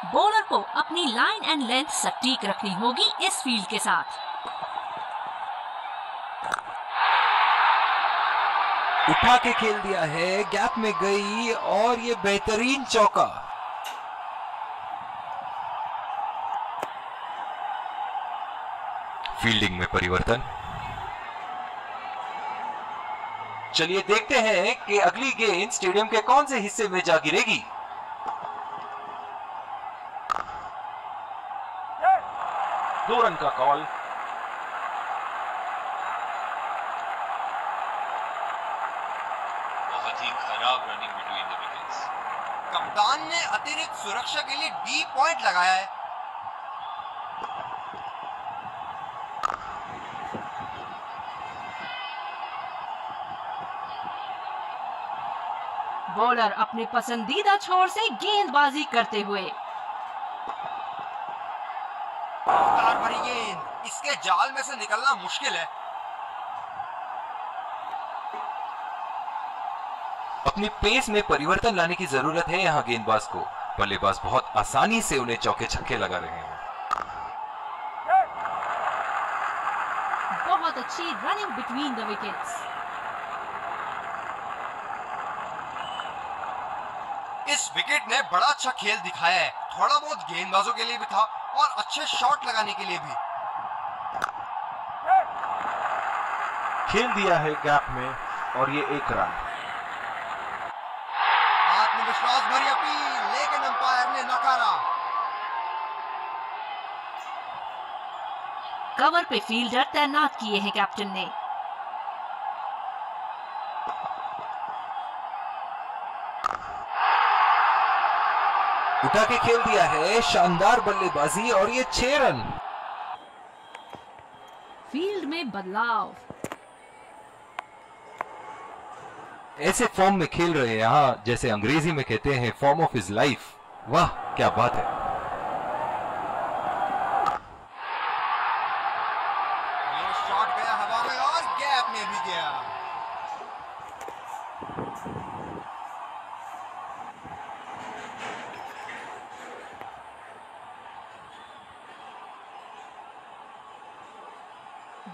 Bowler को अपनी line and length सटीक रखनी होगी इस फील्ड के साथ। उठा के खेल दिया है, गैप में गई और ये बेहतरीन चौका। फील्डिंग में परिवर्तन। चलिए देखते हैं कि अगली गेंद स्टेडियम के कौन से हिस्से में जा गिरेगी। दो रन का कॉल। बहुत ही खराब रनिंग बिटवीन द विकेट्स। कप्तान ने अतिरिक्त सुरक्षा के लिए डी पॉइंट लगाया है। बॉलर अपने पसंदीदा छोर से गेंदबाजी करते हुए। रफ्तार भरी गेंद, इसके जाल में से निकलना मुश्किल है। अपनी पेस में परिवर्तन लाने की जरूरत है यहां गेंदबाज को। बल्लेबाज बहुत आसानी से उन्हें चौके छक्के लगा रहे हैं। बहुत अच्छी रनिंग बिटवीन द विकेट्स। इस विकेट ने बड़ा अच्छा खेल दिखाया है। थोड़ा बहुत गेंदबाजों के लिए भी था और अच्छे शॉट लगाने के लिए भी। खेल दिया है गैप में और ये एक रन। आत्मविश्वास भरी अपील, लेकिन अंपायर ने नकारा। कवर पे फील्डर तैनात किए हैं कैप्टन ने। उठा के खेल दिया है, शानदार बल्लेबाजी और ये 6 रन। फील्ड में बदलाव। ऐसे फॉर्म में खेल रहे हैं यहां, जैसे अंग्रेजी में कहते हैं फॉर्म ऑफ हिज लाइफ। वाह क्या बात है। ये शॉट गया हवा में और गैप में भी गया।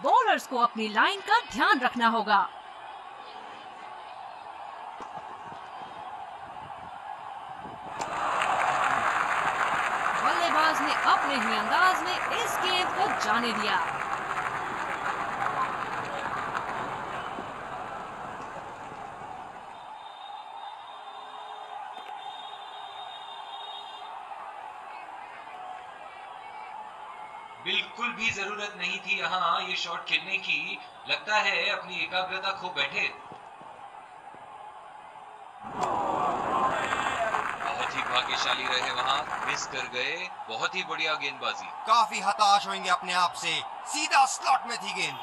बॉलर्स को अपनी लाइन का ध्यान रखना होगा। बल्लेबाज ने अपने ही अंदाज में इस गेंद को जाने दिया। बिल्कुल भी जरूरत नहीं थी यहाँ ये शॉट खेलने की। लगता है अपनी एकाग्रता खो बैठे। बहुत ही भाग्यशाली रहे वहां, मिस कर गए। बहुत ही बढ़िया गेंदबाजी। काफी हताश होंगे अपने आप से। सीधा स्लॉट में थी गेंद।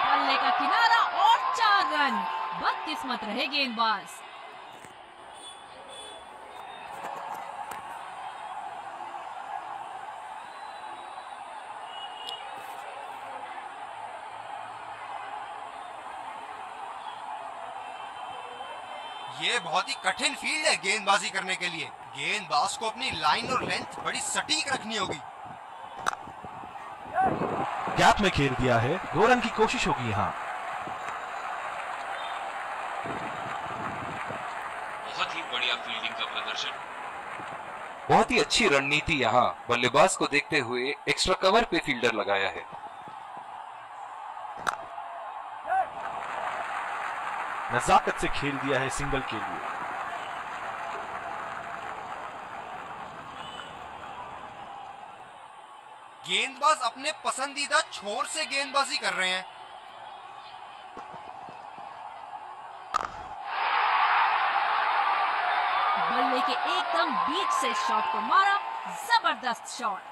बल्ले का किनारा और 4 रन। बदकिस्मत रहे गेंदबाज। ये बहुत ही कठिन फील्ड है गेंदबाजी करने के लिए। गेंदबाज को अपनी लाइन और लेंथ बड़ी सटीक रखनी होगी। गैप में खेल दिया है, 2 रन की कोशिश होगी यहां। बहुत ही बढ़िया फील्डिंग का प्रदर्शन। बहुत ही अच्छी रणनीति यहां। बल्लेबाज को देखते हुए एक्स्ट्रा कवर पे फील्डर लगाया है। नजाकत से खेल दिया है सिंगल के लिए। गेंदबाज अपने पसंदीदा छोर से गेंदबाजी कर रहे हैं। बल्ले के एकदम बीच से शॉट को मारा। जबरदस्त शॉट।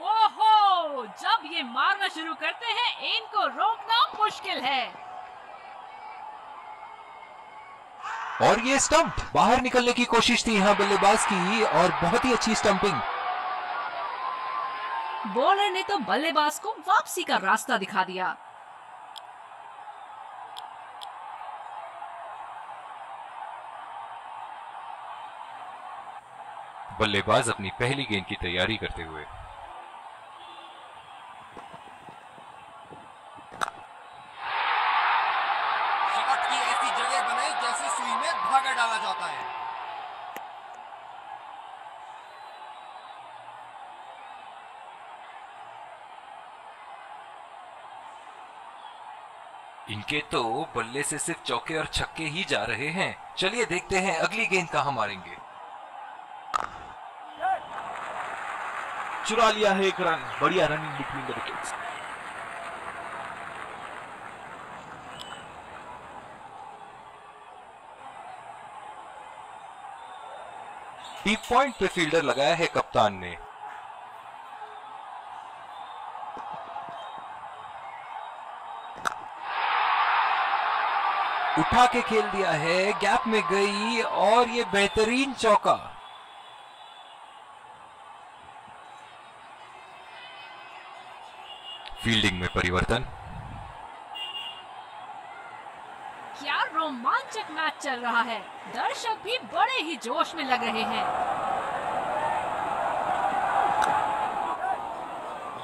ओहो, जब ये मारना शुरू करते हैं इनको रोकना मुश्किल है। और ये स्टंप, बाहर निकलने की कोशिश थी यहां बल्लेबाज की और बहुत ही अच्छी स्टंपिंग। बॉलर ने तो बल्लेबाज को वापसी का रास्ता दिखा दिया। बल्लेबाज अपनी पहली गेंद की तैयारी करते हुए। शॉट की ऐसी जगह बनाई जैसे सुई में धागा डाला जाता है। इनके तो बल्ले से सिर्फ चौके और छक्के ही जा रहे हैं। चलिए देखते हैं अगली गेंद कहां मारेंगे। चुरा लिया है एक रन। बढ़िया running between the wickets. Deep point पे फील्डर लगाया है कप्तान ने। उठा के खेल दिया है, गैप में गई और ये बेहतरीन चौका। फील्डिंग में परिवर्तन। क्या रोमांचक मैच चल रहा है। दर्शक भी बड़े ही जोश में लग रहे हैं।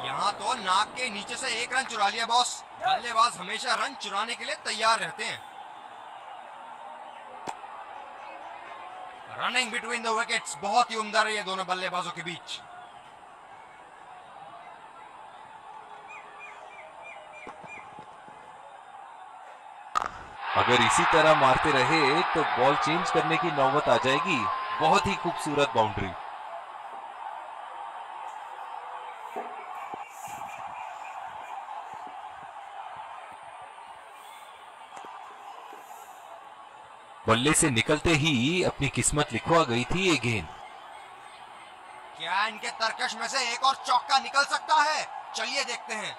यहाँ तो नाक के नीचे से एक रन चुरा लिया बॉस। बल्लेबाज हमेशा रन चुराने के लिए तैयार रहते हैं। रनिंग बिटवीन द विकेट्स बहुत ही उम्दा रही है दोनों बल्लेबाजों के बीच। अगर इसी तरह मारते रहे तो बॉल चेंज करने की नौबत आ जाएगी। बहुत ही खूबसूरत बाउंड्री। बल्ले से निकलते ही अपनी किस्मत लिखवा गई थी ये गेंद। क्या इनके तरकश में से एक और चौका निकल सकता है? चलिए देखते हैं।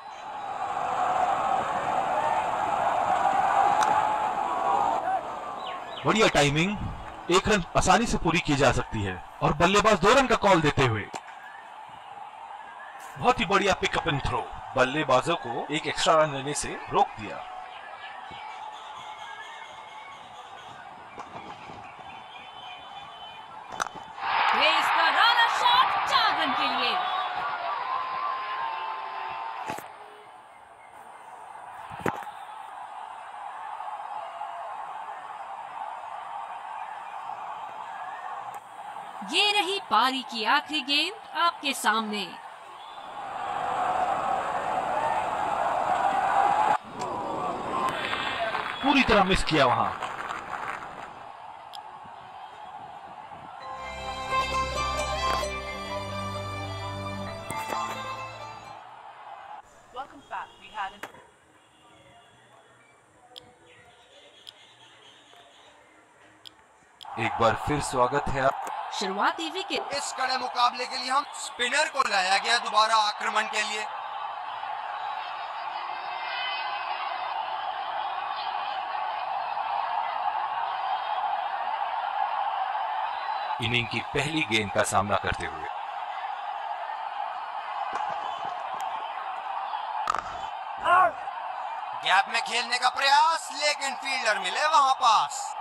बढ़िया टाइमिंग। एक रन आसानी से पूरी की जा सकती है और बल्लेबाज 2 रन का कॉल देते हुए। बहुत ही बढ़िया पिकअप एंड थ्रो। बल्लेबाजों को एक एक्स्ट्रा रन लेने से रोक दिया। इसका राना शॉट 4 रन के लिए। ये रही पारी की आखिरी गेंद आपके सामने। पूरी तरह मिस किया वहां। एक बार फिर स्वागत है आप। शुरुआती विकेट। इस कड़े मुकाबले के लिए हम स्पिनर को लाया गया दोबारा आक्रमण के लिए। इनिंग की पहली गेंद का सामना करते हुए। गैप में खेलने का प्रयास, लेकिन फील्डर मिले वहां पास।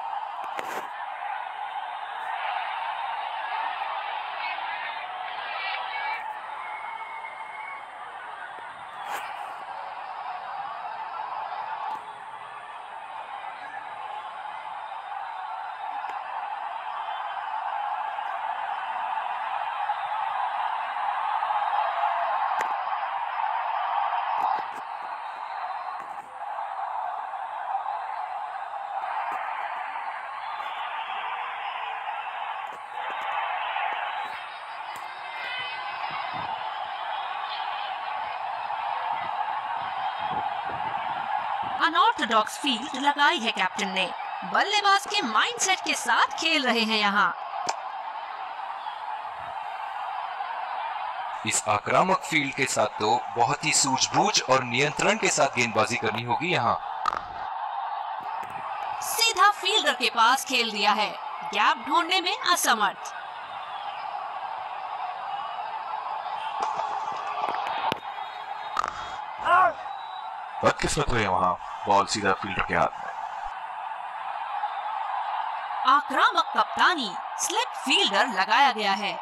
अनऑर्थोडॉक्स फील्ड लगाई है कैप्टन ने। बल्लेबाज के माइंडसेट के साथ खेल रहे हैं यहाँ। इस आक्रामक फील्ड के साथ तो बहुत ही सूझबूझ और नियंत्रण के साथ गेंदबाजी करनी होगी यहाँ। सीधा फील्डर के पास खेल दिया है, गैप ढूंढने में असमर्थ। बदकिस्मत हुई वहां, बॉल सीधा फील्डर के हाथ में। आक्रामक कप्तानी, स्लिप फील्डर लगाया गया है।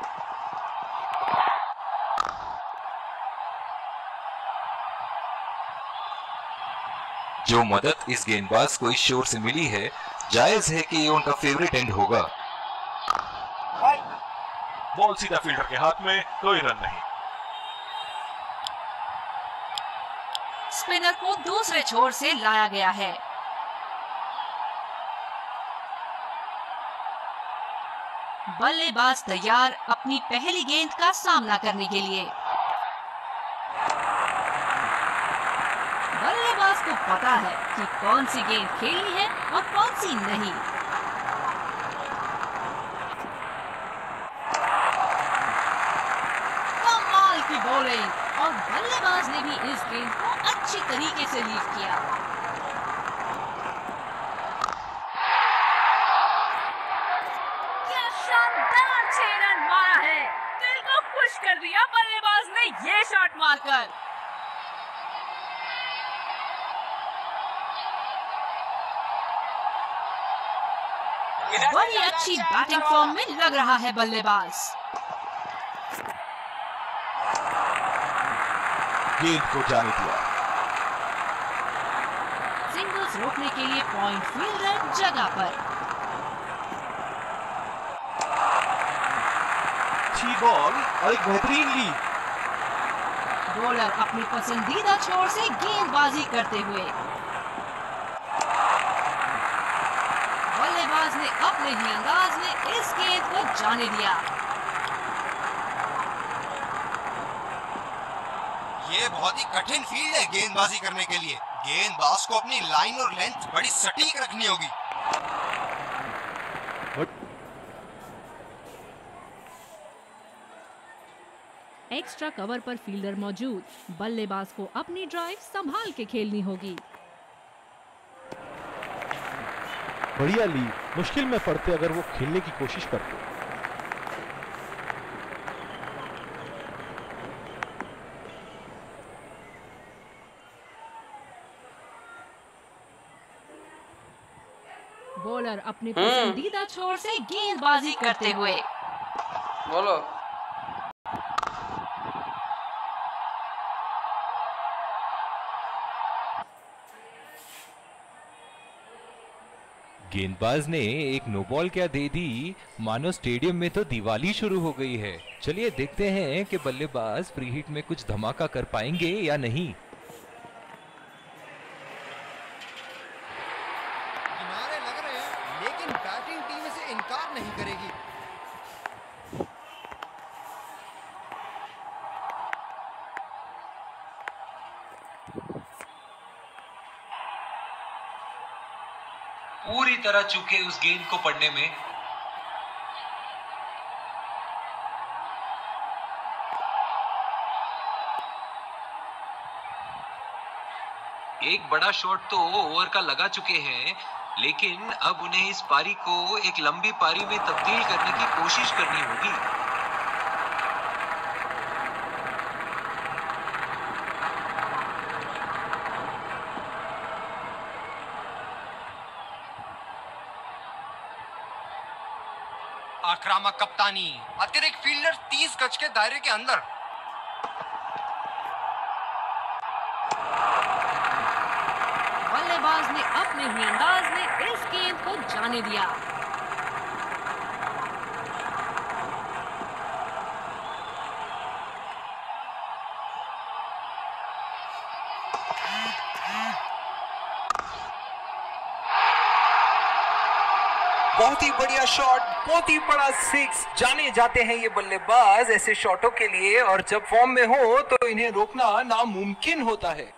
जो मदद इस गेंदबाज को इस शोर से मिली है, जायज है कि ये उनका फेवरेट एंड होगा। बॉल सीधा फील्डर के हाथ में, कोई रन नहीं। स्पिनर को दूसरे छोर से लाया गया है। बल्लेबाज तैयार अपनी पहली गेंद का सामना करने के लिए। बल्लेबाज को पता है कि कौन सी गेंद खेलनी है और कौन सी नहीं। कमाल की बॉलिंग, और बल्लेबाज ने भी इस गेंद को अच्छी तरीके से लीव किया। क्या शानदार 6 रन मारा है। दिल को खुश कर दिया बल्लेबाज ने ये शॉट मारकर। बड़ी अच्छी बैटिंग फॉर्म में लग रहा है बल्लेबाज। गेंद को जाने दिया। सिंगल्स रोकने के लिए पॉइंट फील्डर जगह पर। अच्छी बॉल और एक बेहतरीन लीड। बॉलर अपनी पसंदीदा छोर से गेंदबाजी करते हुए। बल्लेबाज ने अपने ही अंदाज में इस गेंद को जाने दिया। ये बहुत ही कठिन फील्ड है गेंदबाजी करने के लिए। गेंदबाज को अपनी लाइन और लेंथ बड़ी सटीक रखनी होगी। एक्स्ट्रा कवर पर फील्डर मौजूद, बल्लेबाज को अपनी ड्राइव संभाल के खेलनी होगी। बढ़िया लीड, मुश्किल में पड़ते अगर वो खेलने की कोशिश करते। बॉलर अपने पसंदीदा छोर से गेंदबाजी करते हुए। बोलो। गेंदबाज ने एक नो बॉल क्या दे दी, मानो स्टेडियम में तो दिवाली शुरू हो गई है। चलिए देखते हैं कि बल्लेबाज फ्री हिट में कुछ धमाका कर पाएंगे या नहीं। किनारे लग रहे हैं, लेकिन बैटिंग टीम इसे इनकार नहीं करेगी। पूरी तरह चूके उस गेंद को पढ़ने में। एक बड़ा शॉट तो ओवर का लगा चुके हैं, लेकिन अब उन्हें इस पारी को एक लंबी पारी में तब्दील करने की कोशिश करनी होगी। आक्रामक कप्तानी, अतिरिक्त फील्डर 30 गज के दायरे के अंदर। बल्लेबाज ने अपने ही अंदाज में इस गेंद को जाने दिया। बहुत ही बढ़िया शॉट, बहुत ही बड़ा सिक्स। जाने जाते हैं ये बल्लेबाज ऐसे शॉटों के लिए, और जब फॉर्म में हो तो इन्हें रोकना नामुमकिन होता है।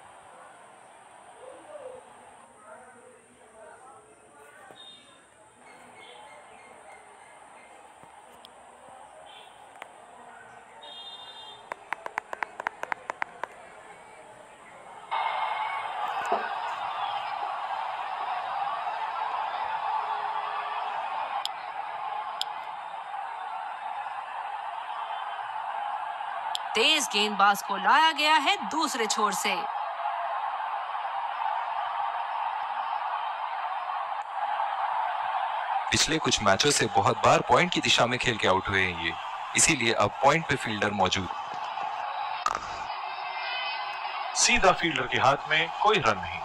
तेज गेंदबाज को लाया गया है दूसरे छोर से। पिछले कुछ मैचों से बहुत बार पॉइंट की दिशा में खेल के आउट हुए हैं ये, इसीलिए अब पॉइंट पे फील्डर मौजूद। सीधा फील्डर के हाथ में कोई रन नहीं।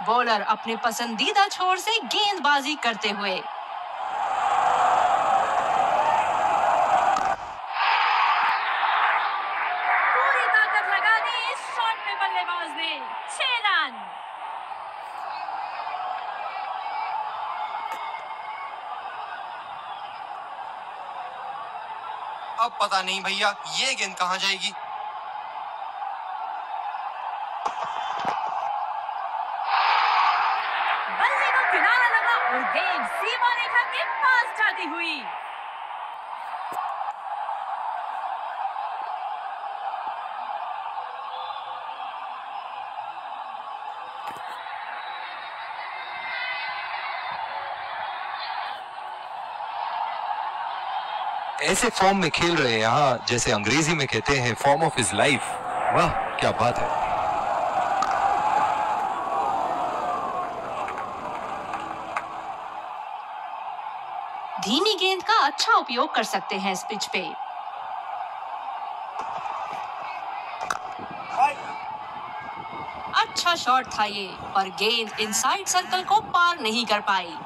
बॉलर अपने पसंदीदा छोर से गेंदबाजी करते हुए। पूरी ताकत लगा दी इस शॉट में बल्लेबाज ने। 6 रन। अब पता नहीं भैया ये गेंद कहां जाएगी। बल्ले को किनारा लगा और गेंद सीमा रेखा के पास जाती हुई। ऐसे फॉर्म में खेल रहे हैं यहाँ, जैसे अंग्रेजी में कहते हैं फॉर्म ऑफ हिज लाइफ। वाह क्या बात है। धीमी गेंद का अच्छा उपयोग कर सकते हैं इस पिच पे। अच्छा शॉट था ये, पर गेंद इनसाइड सर्कल को पार नहीं कर पाई।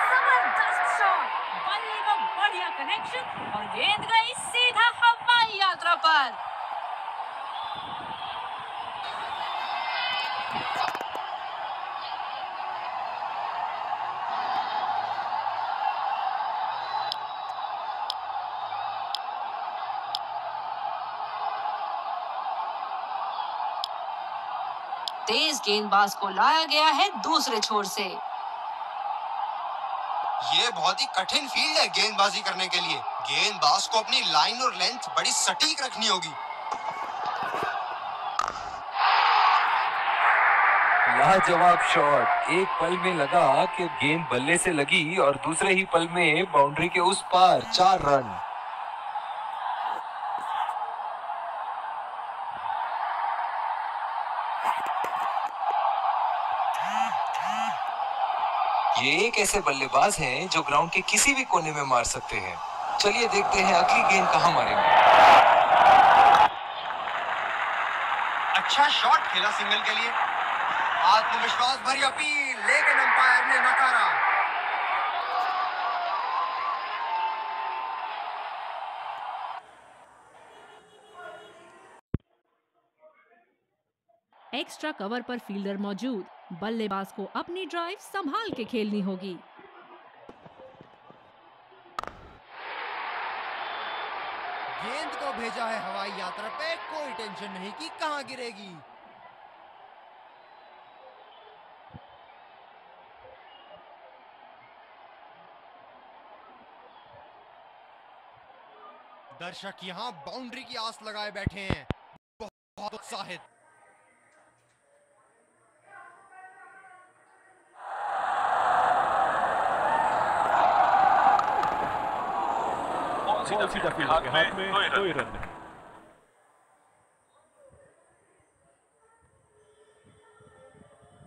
जबरदस्त शॉट। बल्ले को बढ़िया कनेक्शन और गेंद गई सीधा हवाई यात्रा पर। तेज गेंदबाज को लाया गया है दूसरे छोर से। ये बहुत ही कठिन फील्ड है गेंदबाजी करने के लिए। गेंदबाज को अपनी लाइन और लेंथ बड़ी सटीक रखनी होगी। लाजवाब शॉट। एक पल में लगा कि गेंद बल्ले से लगी और दूसरे ही पल में बाउंड्री के उस पार 4 रन। ये एक ऐसे बल्लेबाज हैं जो ग्राउंड के किसी भी कोने में मार सकते हैं। चलिए देखते हैं अगली गेंद कहां मारेंगे। अच्छा शॉट खेला सिंगल के लिए। आत्मविश्वास भरी अपील, लेकिन अंपायर ने नकारा। एक्स्ट्रा कवर पर फील्डर मौजूद। बल्लेबाज को अपनी ड्राइव संभाल के खेलनी होगी। गेंद को भेजा है हवाई यात्रा पे, कोई टेंशन नहीं कि कहां गिरेगी। दर्शक यहां बाउंड्री की आस लगाए बैठे हैं, बहुत उत्साहित। सीधा फील्डर के हाथ में कोई रन नहीं।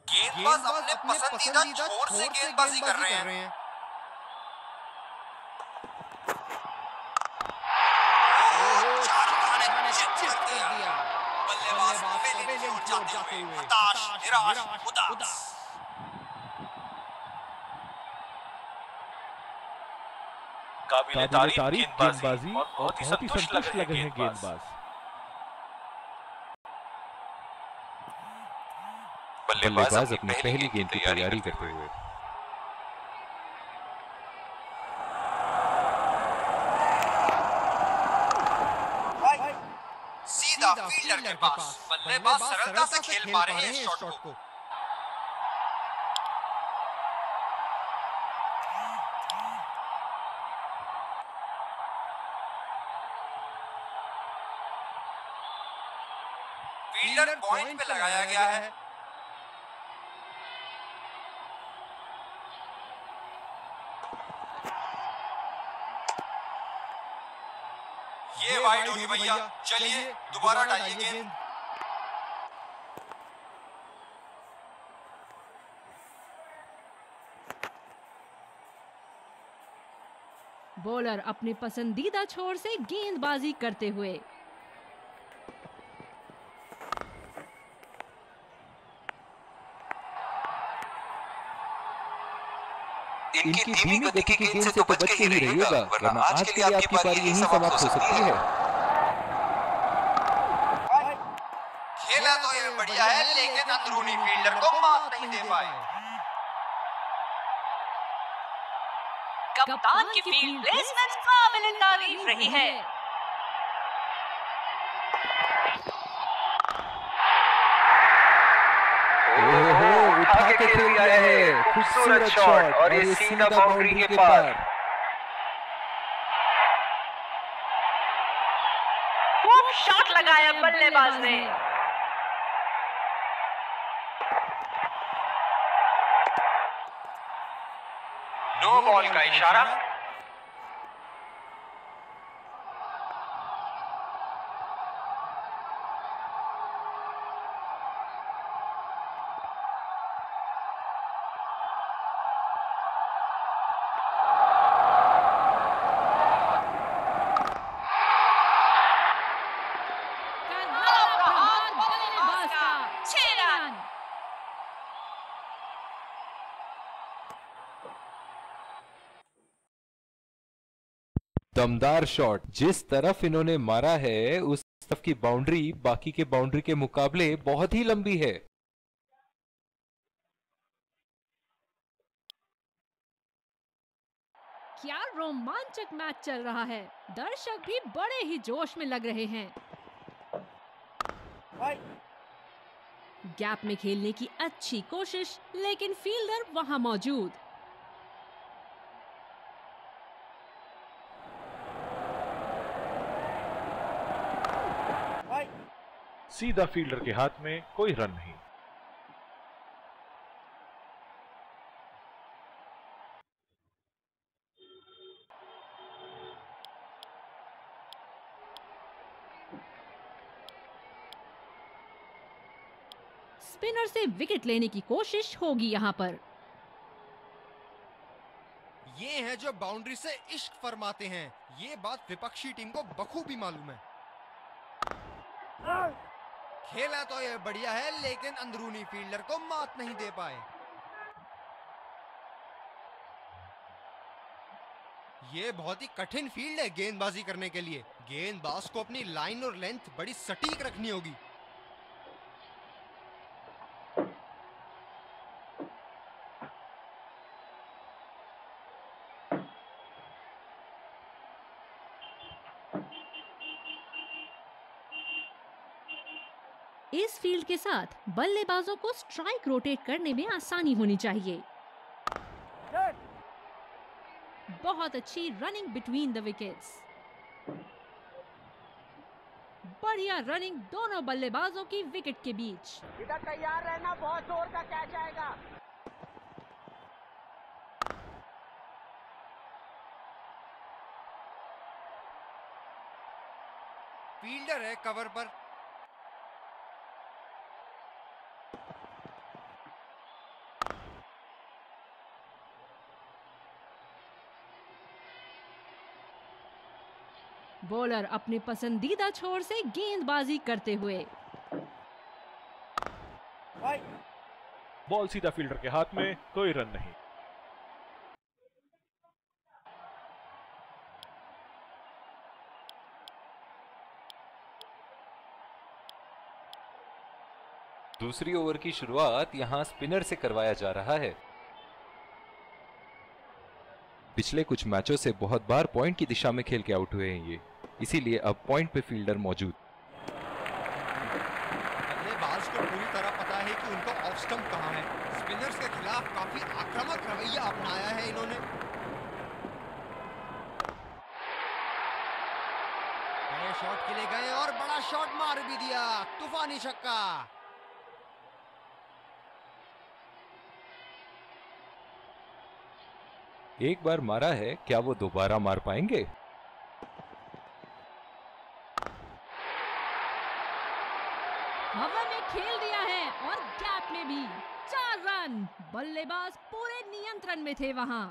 गेंदबाज अपने पसंदीदा छोर से गेंदबाजी कर रहे हैं। बल्लेबाज पवेलियन की ओर जाते हुए हताश, निराश, उदास। काबिल तारीफ गेंदबाजी और बहुत ही संतुष्ट लग रहे हैं गेंदबाज। बल्लेबाज अपनी पहली गेंद की तैयारी करते हुए। सीधा फील्डर के पास। बल्लेबाज सरलता से खेल पा रहे हैं इस शॉट को। फील्डर पॉइंट पे लगाया गया है। ये वाइड होगी भैया, चलिए दोबारा डालिए गेंद। बॉलर अपने पसंदीदा छोर से गेंदबाजी करते हुए। इनकी धीमी गति की गेंद से तो बच के ही रहिएगा, वरना आज के लिए आपकी पारी यहीं समाप्त हो सकती है। खेला तो ये बढ़िया है, लेकिन अंदरूनी फील्डर को मात नहीं दे पाए। कप्तान की फील्ड प्लेसमेंट काबिल तारीफ रही है। उठा के खेल दिया है, खूबसूरत शॉट और ये सीधा बाउंड्री के पार। खूब शॉट लगाया बल्लेबाज ने। नो बॉल का इशारा। दमदार शॉट, जिस तरफ इन्होंने मारा है उस तरफ की बाउंड्री बाकी के बाउंड्री के मुकाबले बहुत ही लंबी है। क्या रोमांचक मैच चल रहा है, दर्शक भी बड़े ही जोश में लग रहे हैं। गैप में खेलने की अच्छी कोशिश, लेकिन फील्डर वहां मौजूद। सीधा फील्डर के हाथ में, कोई रन नहीं। स्पिनर से विकेट लेने की कोशिश होगी यहां पर। ये हैं जो बाउंड्री से इश्क फरमाते हैं, ये बात विपक्षी टीम को बखूबी मालूम है। खेला तो ये बढ़िया है, लेकिन अंदरूनी फील्डर को मात नहीं दे पाए। ये बहुत ही कठिन फील्ड है गेंदबाजी करने के लिए। गेंदबाज को अपनी लाइन और लेंथ बड़ी सटीक रखनी होगी। इस फील्ड के साथ बल्लेबाजों को स्ट्राइक रोटेट करने में आसानी होनी चाहिए। बहुत अच्छी रनिंग बिटवीन द विकेट्स। बढ़िया रनिंग दोनों बल्लेबाजों की विकेट के बीच। इधर तैयार रहना, बहुत जोर का कैच आएगा। फील्डर है कवर पर। बॉलर अपने पसंदीदा छोर से गेंदबाजी करते हुए। बॉल सीधा फील्डर के हाथ में, कोई रन नहीं। दूसरी ओवर की शुरुआत यहां स्पिनर से करवाया जा रहा है। पिछले कुछ मैचों से बहुत बार पॉइंट की दिशा में खेल के आउट हुए हैं ये, इसीलिए अब पॉइंट पे फील्डर मौजूद। बल्लेबाज को पूरी तरह पता है कि उनका ऑफ स्टंप कहां है। स्पिनर्स के खिलाफ काफी आक्रामक रवैया अपनाया है इन्होंने। बड़े शॉट के लिए गए और बड़ा शॉट मार भी दिया, तूफानी छक्का। एक बार मारा है, क्या वो दोबारा मार पाएंगे? हवा में खेल दिया है और गैप में भी 4 रन। बल्लेबाज पूरे नियंत्रण में थे वहां।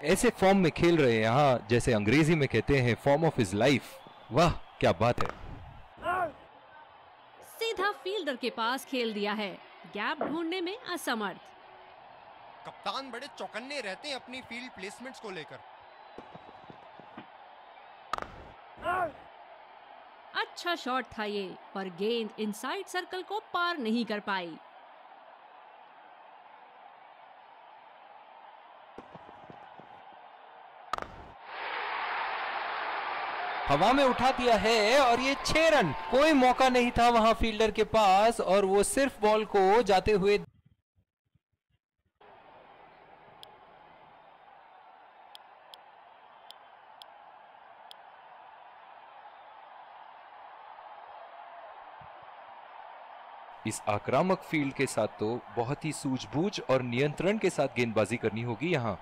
ऐसे फॉर्म में खेल रहे हैं यहाँ, जैसे अंग्रेजी में कहते हैं फॉर्म ऑफ हिज लाइफ। वाह क्या बात है। सीधा फील्डर के पास खेल दिया है, गैप ढूंढने में असमर्थ। कप्तान बड़े चौकन्ने रहते हैं अपनी फील्ड प्लेसमेंट्स को लेकर। अच्छा शॉट था ये, पर गेंद इनसाइड सर्कल को पार नहीं कर पाई। हवा में उठा दिया है और ये 6 रन। कोई मौका नहीं था वहां फील्डर के पास और वो सिर्फ बॉल को जाते हुए इस आक्रामक फील्ड के साथ तो बहुत ही सूझबूझ और नियंत्रण के साथ गेंदबाजी करनी होगी यहाँ।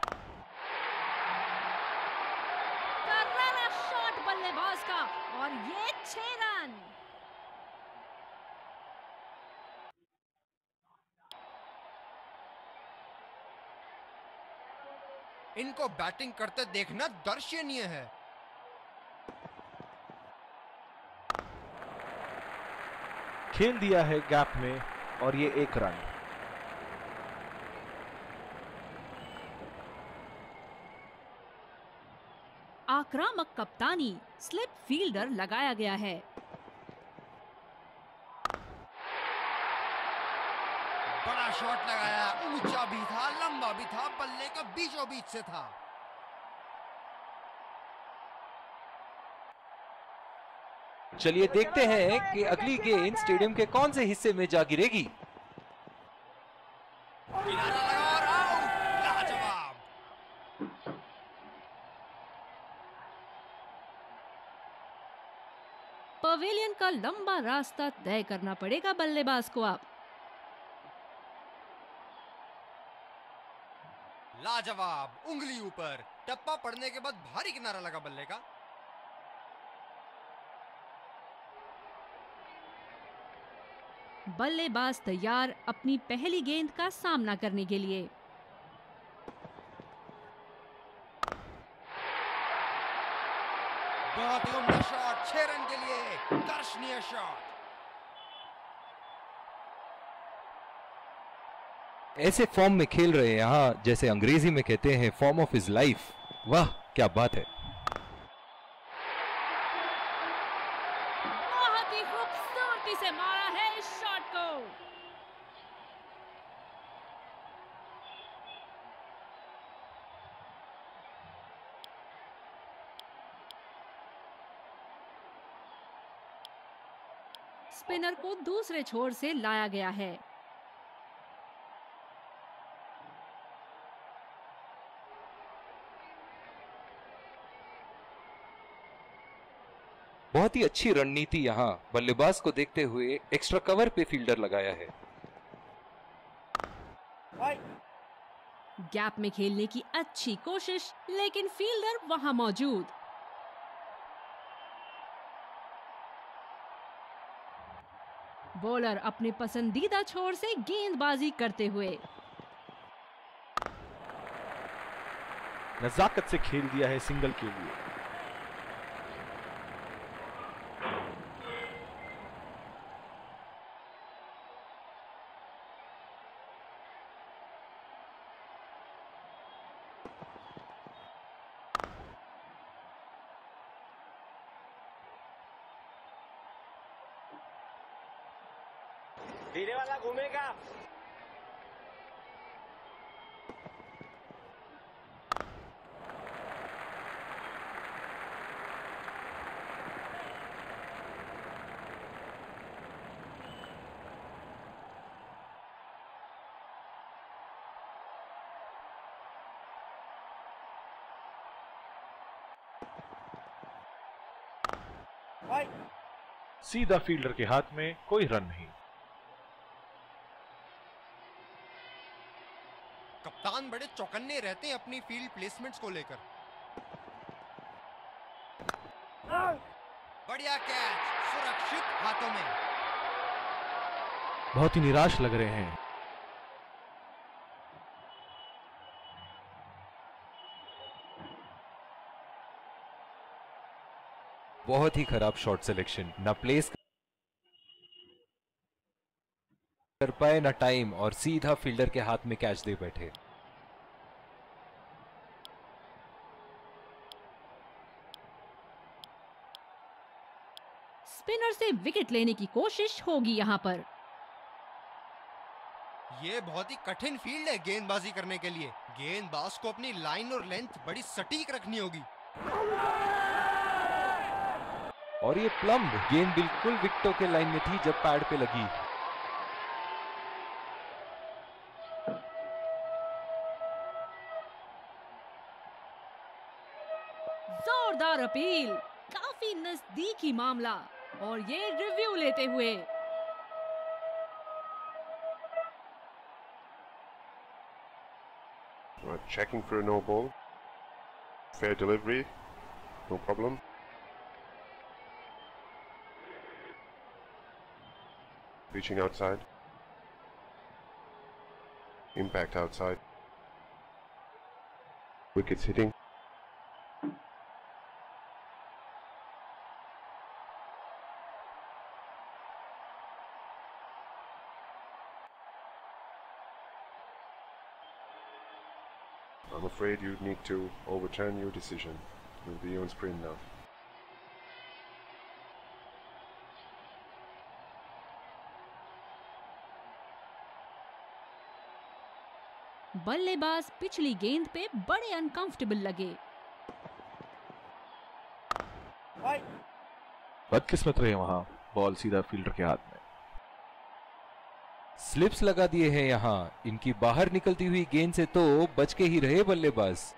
करारा शॉट बल्लेबाज का और ये 6 रन। इनको बैटिंग करते देखना दर्शनीय है। खेल दिया है गैप में और ये 1 रन। आक्रामक कप्तानी, स्लिप फील्डर लगाया गया है। बड़ा शॉट लगाया, ऊंचा भी था, लंबा भी था, बल्ले का बीचों बीच से था। चलिए देखते हैं कि अगली गेंद स्टेडियम के कौन से हिस्से में जा गिरेगी। किनारा लगा और आउट। लाजवाब। पवेलियन का लंबा रास्ता तय करना पड़ेगा बल्लेबाज को अब। लाजवाब, उंगली ऊपर, टप्पा पड़ने के बाद भारी किनारा लगा बल्ले का। बल्लेबाज तैयार अपनी पहली गेंद का सामना करने के लिए। बहुत ही उम्दा शॉट, 6 रन के लिए दर्शनीय शॉट। ऐसे फॉर्म में खेल रहे हैं यहाँ, जैसे अंग्रेजी में कहते हैं फॉर्म ऑफ हिज लाइफ। वाह क्या बात है। बहुत ही खूबसूरती से मारा है इस शॉट को। स्पिनर को दूसरे छोर से लाया गया है। बहुत ही अच्छी रणनीति यहाँ, बल्लेबाज को देखते हुए एक्स्ट्रा कवर पे फील्डर लगाया है। गैप में खेलने की अच्छी कोशिश, लेकिन फील्डर वहां मौजूद। बॉलर अपने पसंदीदा छोर से गेंदबाजी करते हुए। नजाकत से खेल दिया है सिंगल के लिए। धीरे वाला घूमेगा। सीधा फील्डर के हाथ में, कोई रन नहीं। कप्तान बड़े चौकन्ने रहते हैं अपनी फील्ड प्लेसमेंट्स को लेकर। बढ़िया कैच, सुरक्षित हाथों में। बहुत ही निराश लग रहे हैं। बहुत ही खराब शॉट सिलेक्शन, ना प्लेस कर पाए ना टाइम, और सीधा फील्डर के हाथ में कैच दे बैठे। स्पिनर से विकेट लेने की कोशिश होगी यहाँ पर। ये बहुत ही कठिन फील्ड है गेंदबाजी करने के लिए। गेंदबाज को अपनी लाइन और लेंथ बड़ी सटीक रखनी होगी। और ये प्लम्ब गेंद बिल्कुल विकेटों के लाइन में थी जब पैड पे लगी। जोरदार अपील, काफी नजदीकी मामला, और ये रिव्यू लेते हुए। Checking for a no ball. Fair delivery, no problem. Reaching outside. Impact outside. Wickets hitting. I'm afraid you need to overturn your decision. You'll be on screen now. बल्लेबाज पिछली गेंद पे बड़े अनकंफर्टेबल लगे। बदकिस्मत रहे वहां, बॉल सीधा फील्डर के हाथ में। स्लिप्स लगा दिए हैं यहाँ। इनकी बाहर निकलती हुई गेंद से तो बच के ही रहे बल्लेबाज।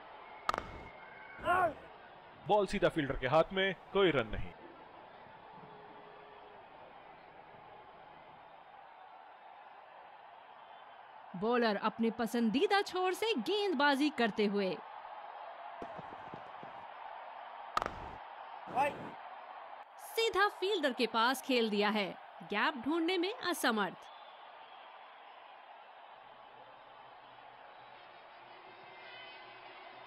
बॉल सीधा फील्डर के हाथ में, कोई रन नहीं। बॉलर अपने पसंदीदा छोर से गेंदबाजी करते हुए। सीधा फील्डर के पास खेल दिया है, गैप ढूंढने में असमर्थ।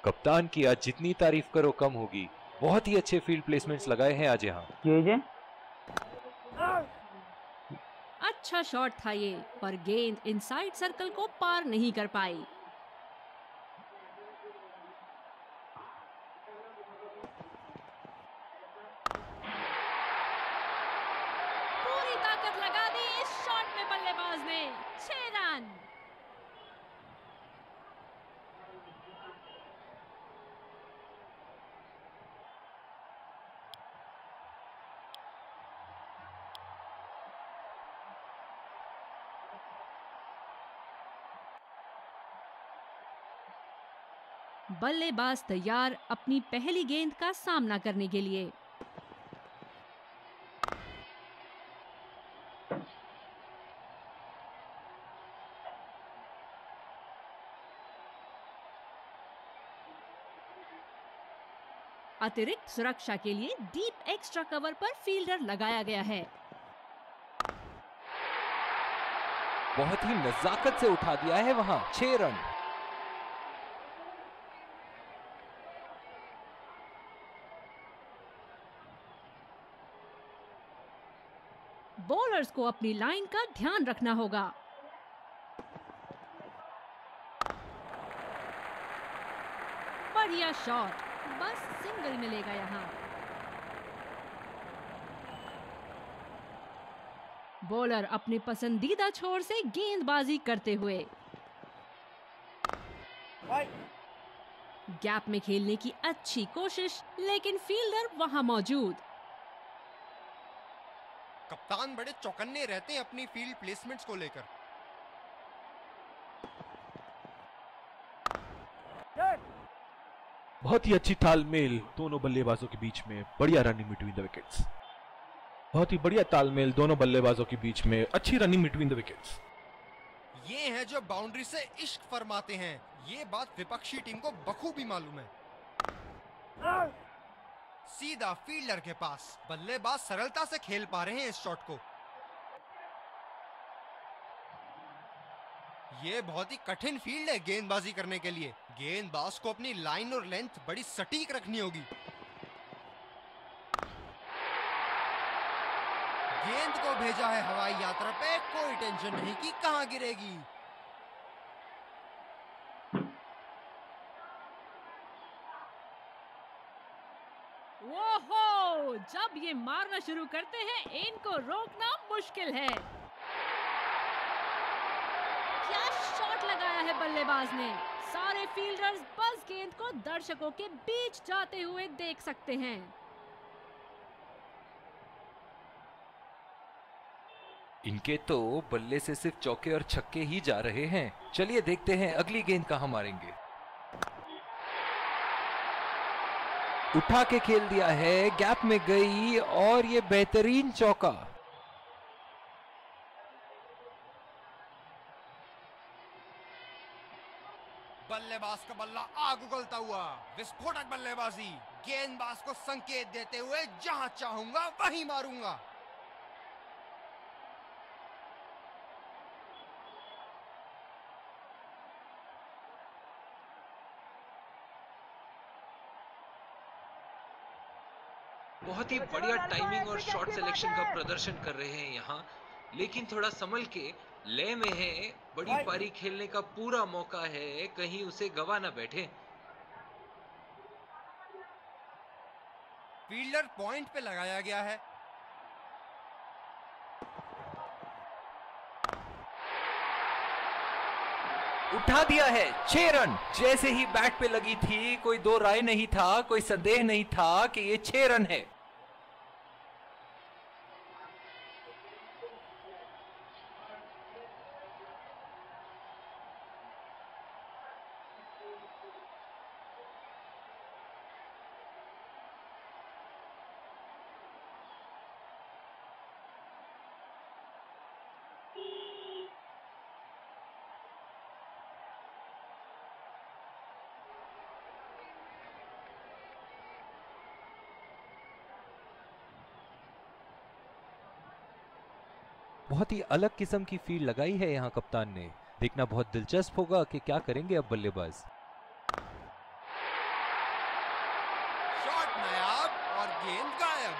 कप्तान की आज जितनी तारीफ करो कम होगी। बहुत ही अच्छे फील्ड प्लेसमेंट्स लगाए हैं आज यहाँ। अच्छा शॉट था ये, पर गेंद इनसाइड सर्कल को पार नहीं कर पाई। पूरी ताकत लगा दी इस शॉट में बल्लेबाज ने। 6 रन। बल्लेबाज तैयार अपनी पहली गेंद का सामना करने के लिए। अतिरिक्त सुरक्षा के लिए डीप एक्स्ट्रा कवर पर फील्डर लगाया गया है। बहुत ही नजाकत से उठा दिया है वहां। 6 रन। बॉलर्स को अपनी लाइन का ध्यान रखना होगा। बढ़िया शॉट, बस सिंगल मिलेगा यहां। बॉलर अपने पसंदीदा छोर से गेंदबाजी करते हुए। गैप में खेलने की अच्छी कोशिश, लेकिन फील्डर वहां मौजूद। कप्तान बड़े चौकन्ने रहते हैं अपनी फील्ड प्लेसमेंट्स को लेकर। बहुत ही अच्छी तालमेल दोनों बल्लेबाजों के बीच में। बढ़िया रनिंग बिटवीन द विकेट्स। बहुत ही बढ़िया तालमेल दोनों बल्लेबाजों के बीच में, अच्छी रनिंग बिटवीन द विकेट्स। ये हैं जो बाउंड्री से इश्क फरमाते हैं। ये बात विपक्षी टीम को बखूबी मालूम है। सीधा फील्डर के पास, बल्लेबाज सरलता से खेल पा रहे हैं इस शॉट को। ये बहुत ही कठिन फील्ड है गेंदबाजी करने के लिए। गेंदबाज को अपनी लाइन और लेंथ बड़ी सटीक रखनी होगी। गेंद को भेजा है हवाई यात्रा पे, कोई टेंशन नहीं कि कहां गिरेगी। ओहो, जब ये मारना शुरू करते हैं इनको रोकना मुश्किल है। क्या शॉट लगाया है बल्लेबाज ने। सारे फील्डर्स बस गेंद को दर्शकों के बीच जाते हुए देख सकते हैं। इनके तो बल्ले से सिर्फ चौके और छक्के ही जा रहे हैं। चलिए देखते हैं अगली गेंद कहां मारेंगे। उठा के खेल दिया है, गैप में गई और ये बेहतरीन चौका। बल्लेबाज का बल्ला आग उगलता हुआ, विस्फोटक बल्लेबाजी। गेंदबाज को संकेत देते हुए जहां चाहूंगा वहीं मारूंगा। बहुत ही बढ़िया टाइमिंग और शॉट सिलेक्शन का प्रदर्शन कर रहे हैं यहाँ, लेकिन थोड़ा संभल के, लय में है। बड़ी पारी खेलने का पूरा मौका है, कहीं उसे गवा ना बैठे। फील्डर पॉइंट पे लगाया गया है। उठा दिया है, 6 रन। जैसे ही बैट पे लगी थी, कोई दो राय नहीं था, कोई संदेह नहीं था कि ये 6 रन है। बहुत ही अलग किस्म की फील्ड लगाई है यहाँ कप्तान ने। देखना बहुत दिलचस्प होगा कि क्या करेंगे अब बल्लेबाज। शॉट नायाब और गेंद गायब।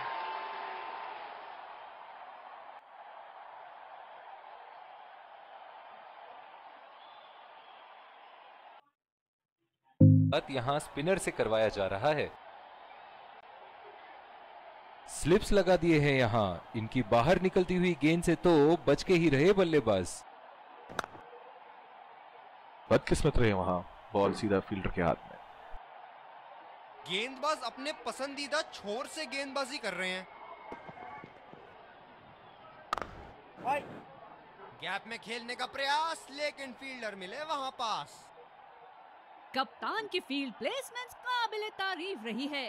यहाँ स्पिनर से करवाया जा रहा है। स्लिप्स लगा दिए हैं यहाँ। इनकी बाहर निकलती हुई गेंद से तो बच के ही रहे बल्लेबाज। बदकिस्मत रहे वहां, बॉल सीधा फील्डर के हाथ में। गेंदबाज अपने पसंदीदा छोर से गेंदबाजी कर रहे हैं। गैप में खेलने का प्रयास, लेकिन फील्डर मिले वहां पास। कप्तान की फील्ड प्लेसमेंट काबिले तारीफ रही है।